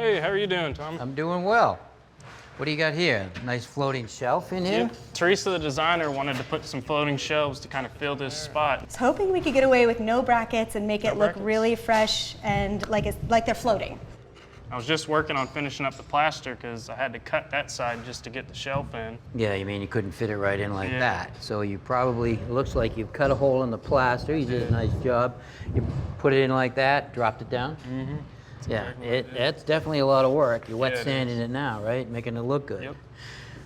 Hey, how are you doing, Tom? I'm doing well. What do you got here? Nice floating shelf in here? Yep. Teresa, the designer, wanted to put some floating shelves to kind of fill this spot. I was hoping we could get away with no brackets and make it look brackets. really fresh and like they're floating. I was just working on finishing up the plaster because I had to cut that side just to get the shelf in. Yeah, you mean you couldn't fit it right in like Yeah. that. So you probably, looks like you've cut a hole in the plaster. You did a nice job. You put it in like that, dropped it down? Mm-hmm. Yeah, that's definitely a lot of work. You're wet Yeah, it sanding it now, right? Making it look good. Yep.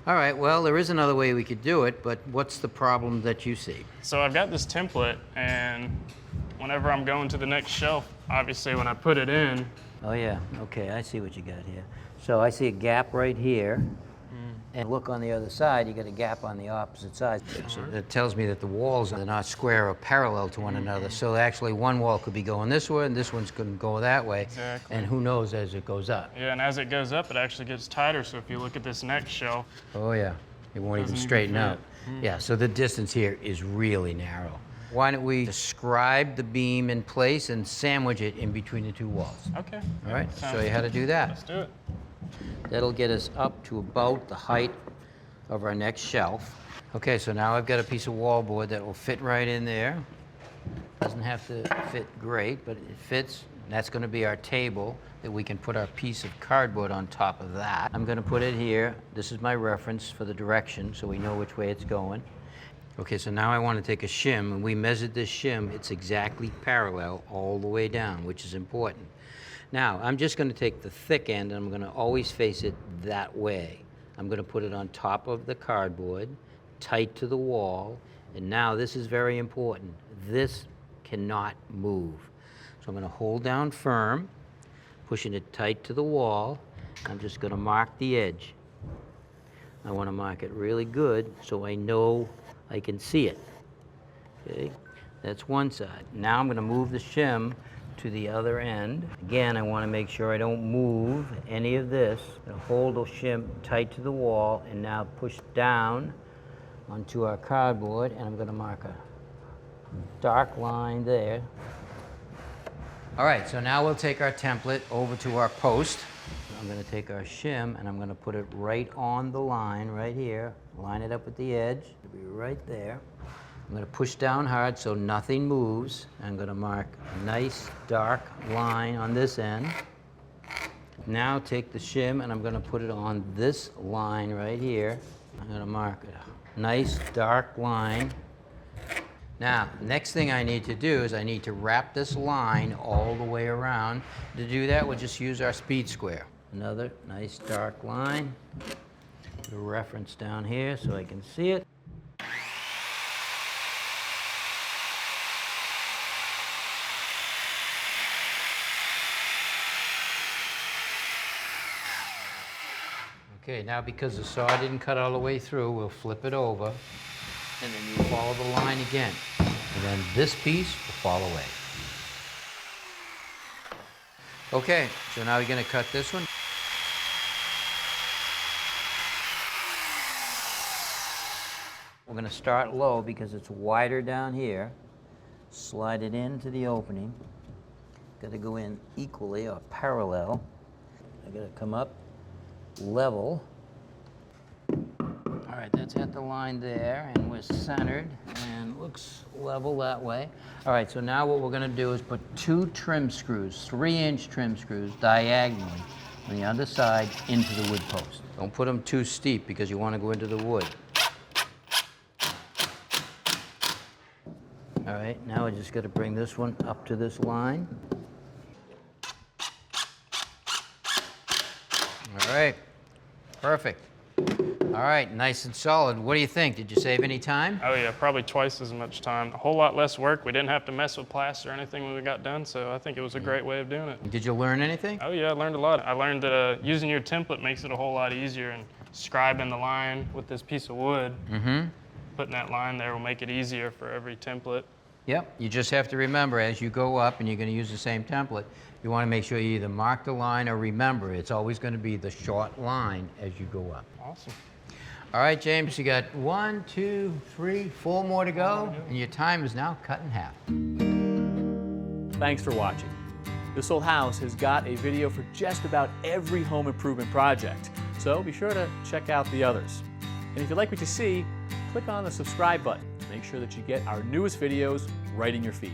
All right, well, there is another way we could do it, but what's the problem that you see? So I've got this template, and whenever I'm going to the next shelf, obviously when I put it in, Oh yeah, okay, I see what you got here. So I see a gap right here, and look on the other side, you got a gap on the opposite side. So that tells me that the walls are not square or parallel to one another. So actually one wall could be going this way, and this one's going to go that way. Exactly. And who knows as it goes up. yeah, and as it goes up, it actually gets tighter. So if you look at this next shelf, Oh yeah, it won't even Doesn't even straighten fit. out. Yeah, so the distance here is really narrow. Why don't we describe the beam in place and sandwich it in between the two walls? okay. All right, Sounds show you how to do that. Let's do it. That'll get us up to about the height of our next shelf. Okay, so now I've got a piece of wallboard that will fit right in there. Doesn't have to fit great, but it fits. And that's going to be our table that we can put our piece of cardboard on top of that. I'm going to put it here. This is my reference for the direction, so we know which way it's going. Okay, so now I want to take a shim, and we measured this shim. It's exactly parallel all the way down, which is important. Now, I'm just going to take the thick end, and I'm going to always face it that way. I'm going to put it on top of the cardboard, tight to the wall, and now this is very important. This cannot move. So I'm going to hold down firm, pushing it tight to the wall. I'm just going to mark the edge. I want to mark it really good so I know I can see it. Okay, that's one side. Now I'm going to move the shim to the other end. Again, I want to make sure I don't move any of this. I'm going to hold the shim tight to the wall and now push down onto our cardboard, and I'm going to mark a dark line there. All right, so now we'll take our template over to our post. I'm going to take our shim and I'm going to put it right on the line right here. Line it up with the edge. It'll be right there. I'm going to push down hard so nothing moves. I'm going to mark a nice dark line on this end. Now take the shim and I'm going to put it on this line right here. I'm going to mark a nice dark line. Now, next thing I need to do is I need to wrap this line all the way around. To do that, we'll just use our speed square. Another nice dark line. Put a reference down here so I can see it. Okay, now because the saw didn't cut all the way through, we'll flip it over, and then you follow the line again. And then this piece will fall away. Okay, so now we're going to cut this one. We're going to start low because it's wider down here. Slide it into the opening. Got to go in equally or parallel. I got to come up level. All right, that's at the line there, and we're centered, and looks level that way. All right, so now what we're going to do is put 2 trim screws, 3-inch trim screws, diagonally on the underside into the wood post. Don't put them too steep because you want to go into the wood. All right, now I just got to bring this one up to this line. All right, perfect. All right, nice and solid. What do you think? Did you save any time? Oh yeah, probably twice as much time. A whole lot less work. We didn't have to mess with plaster or anything when we got done, so I think it was a great way of doing it. Did you learn anything? Oh yeah, I learned a lot. I learned that using your template makes it a whole lot easier, and scribing the line with this piece of wood, putting that line there will make it easier for every template. Yep, you just have to remember as you go up and you're going to use the same template, you want to make sure you either mark the line or remember it's always going to be the short line as you go up. Awesome. All right, James, you got 1, 2, 3, 4 more to go, and your time is now cut in half. Thanks for watching. This Old House has got a video for just about every home improvement project, so be sure to check out the others. And if you like what you see, click on the subscribe button to make sure that you get our newest videos right in your feed.